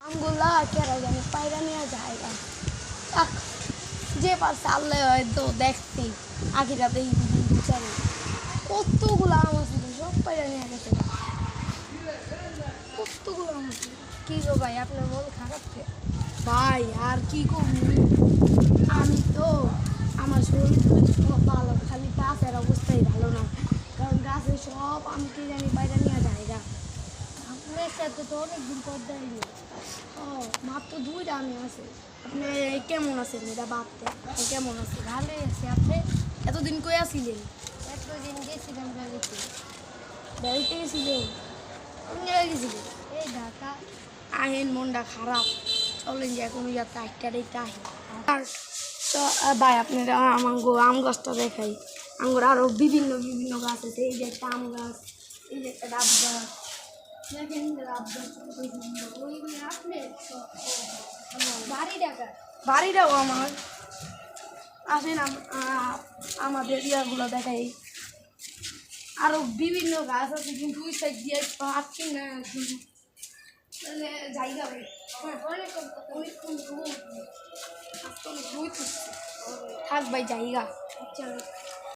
আমগুলা কেরা জানি পায়রা নিয়ে জায়গা যে পারছে আল্লাহ হয়তো দেখছি আখিরাতে এই বিচারে কতগুলো আম আছে সব পায়রা নিয়ে গেছে কতগুলো আম আছে। কি গো ভাই আপনার মন খারাপ ভাই আর কি করবো আমি তো আমার শরীর সব ভালো খালি গাছের অবস্থাই ভালো না কারণ গাছে সব আমি কি জানি পায়রা নিয়ে জায়গা আপনার সাথে তো অনেক দূর পর্দায় ও মাত্র 2টা আমি আছে আপনি কেমন আছেন এটা ভাবতে কেমন আছে ভালোই আছে আপনি এতদিন কই আসিলেন এতদিন গেছিলাম বাড়িতে বাড়িতে গেছিলেন কোন জায়গায় গেছিলেন এই ঢাকা আহেন মনটা খারাপ চলেন যে এখন যাতে একটা আর ভাই আপনারা আমার আম গাছটা দেখাই আঙ্গুর আরও বিভিন্ন বিভিন্ন গাছ আছে এই যে একটা আম গাছ এই যে একটা ডাব গাছ দেখেন ডাব গাছ ওইগুলো আপনি বাড়িটাও আমার আসেন আমাদের ইয়াগুলো দেখাই আরও বিভিন্ন গাছ আছে কিন্তু ওই সাইড দিয়ে পাচ্ছি না তাহলে জায়গা ভাই অনেকক্ষণ থাক ভাই জায়গা আচ্ছা